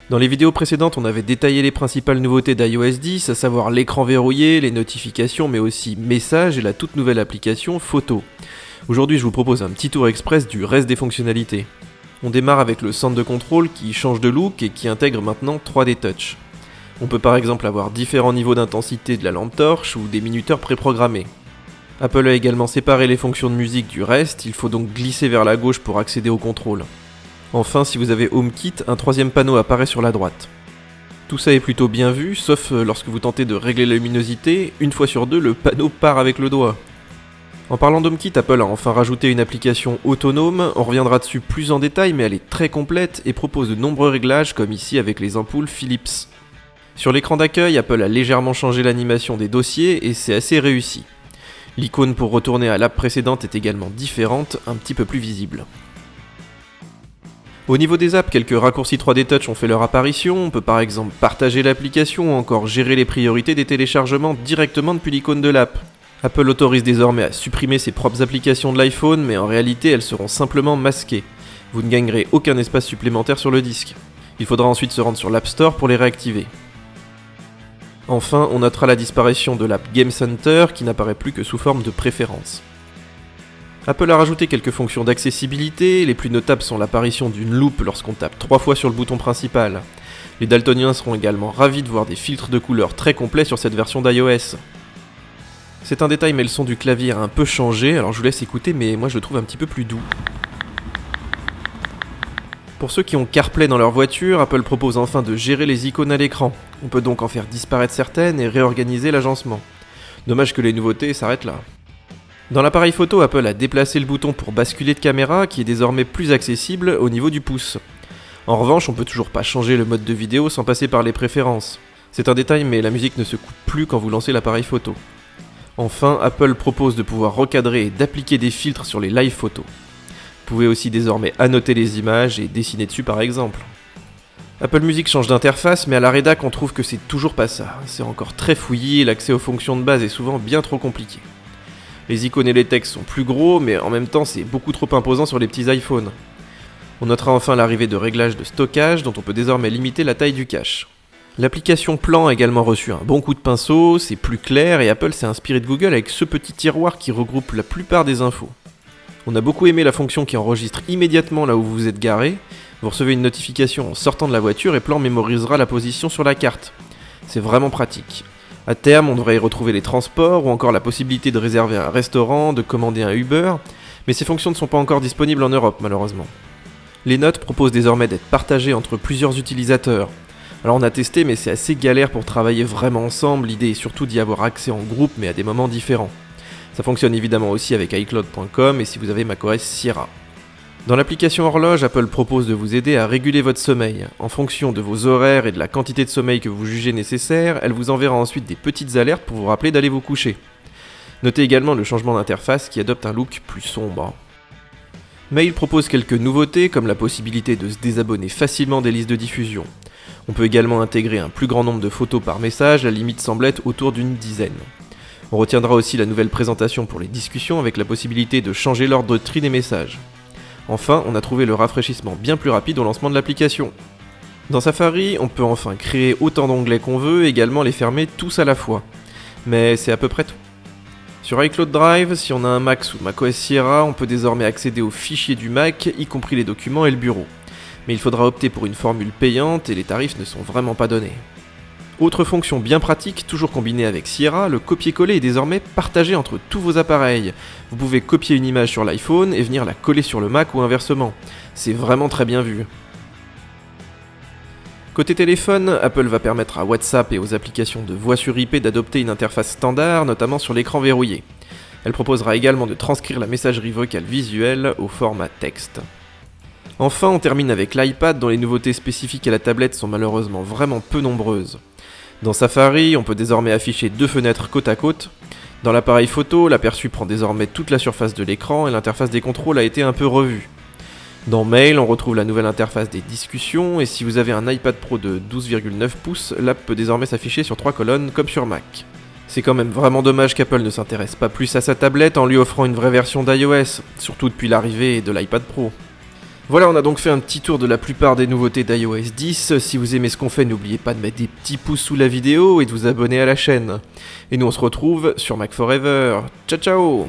Dans les vidéos précédentes, on avait détaillé les principales nouveautés d'iOS 10, à savoir l'écran verrouillé, les notifications, mais aussi messages et la toute nouvelle application Photos. Aujourd'hui, je vous propose un petit tour express du reste des fonctionnalités. On démarre avec le centre de contrôle qui change de look et qui intègre maintenant 3D Touch. On peut par exemple avoir différents niveaux d'intensité de la lampe torche ou des minuteurs préprogrammés. Apple a également séparé les fonctions de musique du reste, il faut donc glisser vers la gauche pour accéder au contrôle. Enfin, si vous avez HomeKit, un troisième panneau apparaît sur la droite. Tout ça est plutôt bien vu, sauf lorsque vous tentez de régler la luminosité, une fois sur deux, le panneau part avec le doigt. En parlant d'HomeKit, Apple a enfin rajouté une application autonome, on reviendra dessus plus en détail, mais elle est très complète et propose de nombreux réglages, comme ici avec les ampoules Philips. Sur l'écran d'accueil, Apple a légèrement changé l'animation des dossiers et c'est assez réussi. L'icône pour retourner à l'app précédente est également différente, un petit peu plus visible. Au niveau des apps, quelques raccourcis 3D Touch ont fait leur apparition, on peut par exemple partager l'application ou encore gérer les priorités des téléchargements directement depuis l'icône de l'app. Apple autorise désormais à supprimer ses propres applications de l'iPhone, mais en réalité elles seront simplement masquées. Vous ne gagnerez aucun espace supplémentaire sur le disque. Il faudra ensuite se rendre sur l'App Store pour les réactiver. Enfin, on notera la disparition de l'app Game Center qui n'apparaît plus que sous forme de préférence. Apple a rajouté quelques fonctions d'accessibilité, les plus notables sont l'apparition d'une loupe lorsqu'on tape 3 fois sur le bouton principal. Les daltoniens seront également ravis de voir des filtres de couleurs très complets sur cette version d'iOS. C'est un détail mais le son du clavier a un peu changé, alors je vous laisse écouter mais moi je le trouve un petit peu plus doux. Pour ceux qui ont CarPlay dans leur voiture, Apple propose enfin de gérer les icônes à l'écran. On peut donc en faire disparaître certaines et réorganiser l'agencement. Dommage que les nouveautés s'arrêtent là. Dans l'appareil photo, Apple a déplacé le bouton pour basculer de caméra qui est désormais plus accessible au niveau du pouce. En revanche, on peut toujours pas changer le mode de vidéo sans passer par les préférences. C'est un détail mais la musique ne se coupe plus quand vous lancez l'appareil photo. Enfin, Apple propose de pouvoir recadrer et d'appliquer des filtres sur les live photos. Vous pouvez aussi désormais annoter les images et dessiner dessus par exemple. Apple Music change d'interface mais à la rédac on trouve que c'est toujours pas ça. C'est encore très fouillis et l'accès aux fonctions de base est souvent bien trop compliqué. Les icônes et les textes sont plus gros, mais en même temps c'est beaucoup trop imposant sur les petits iPhones. On notera enfin l'arrivée de réglages de stockage dont on peut désormais limiter la taille du cache. L'application Plan a également reçu un bon coup de pinceau, c'est plus clair et Apple s'est inspiré de Google avec ce petit tiroir qui regroupe la plupart des infos. On a beaucoup aimé la fonction qui enregistre immédiatement là où vous vous êtes garé. Vous recevez une notification en sortant de la voiture et Plan mémorisera la position sur la carte. C'est vraiment pratique. À terme, on devrait y retrouver les transports ou encore la possibilité de réserver un restaurant, de commander un Uber, mais ces fonctions ne sont pas encore disponibles en Europe malheureusement. Les notes proposent désormais d'être partagées entre plusieurs utilisateurs. Alors on a testé mais c'est assez galère pour travailler vraiment ensemble, l'idée est surtout d'y avoir accès en groupe mais à des moments différents. Ça fonctionne évidemment aussi avec iCloud.com et si vous avez macOS Sierra. Dans l'application Horloge, Apple propose de vous aider à réguler votre sommeil. En fonction de vos horaires et de la quantité de sommeil que vous jugez nécessaire, elle vous enverra ensuite des petites alertes pour vous rappeler d'aller vous coucher. Notez également le changement d'interface qui adopte un look plus sombre. Mail propose quelques nouveautés comme la possibilité de se désabonner facilement des listes de diffusion. On peut également intégrer un plus grand nombre de photos par message, la limite semble être autour d'une dizaine. On retiendra aussi la nouvelle présentation pour les discussions avec la possibilité de changer l'ordre de tri des messages. Enfin, on a trouvé le rafraîchissement bien plus rapide au lancement de l'application. Dans Safari, on peut enfin créer autant d'onglets qu'on veut et également les fermer tous à la fois. Mais c'est à peu près tout. Sur iCloud Drive, si on a un Mac sous macOS Sierra, on peut désormais accéder aux fichiers du Mac, y compris les documents et le bureau. Mais il faudra opter pour une formule payante et les tarifs ne sont vraiment pas donnés. Autre fonction bien pratique, toujours combinée avec Sierra, le copier-coller est désormais partagé entre tous vos appareils. Vous pouvez copier une image sur l'iPhone et venir la coller sur le Mac ou inversement. C'est vraiment très bien vu. Côté téléphone, Apple va permettre à WhatsApp et aux applications de voix sur IP d'adopter une interface standard, notamment sur l'écran verrouillé. Elle proposera également de transcrire la messagerie vocale visuelle au format texte. Enfin, on termine avec l'iPad dont les nouveautés spécifiques à la tablette sont malheureusement vraiment peu nombreuses. Dans Safari, on peut désormais afficher 2 fenêtres côte à côte. Dans l'appareil photo, l'aperçu prend désormais toute la surface de l'écran et l'interface des contrôles a été un peu revue. Dans Mail, on retrouve la nouvelle interface des discussions et si vous avez un iPad Pro de 12,9 pouces, l'app peut désormais s'afficher sur 3 colonnes comme sur Mac. C'est quand même vraiment dommage qu'Apple ne s'intéresse pas plus à sa tablette en lui offrant une vraie version d'iOS, surtout depuis l'arrivée de l'iPad Pro. Voilà, on a donc fait un petit tour de la plupart des nouveautés d'iOS 10. Si vous aimez ce qu'on fait, n'oubliez pas de mettre des petits pouces sous la vidéo et de vous abonner à la chaîne. Et nous on se retrouve sur Mac Forever. Ciao ciao!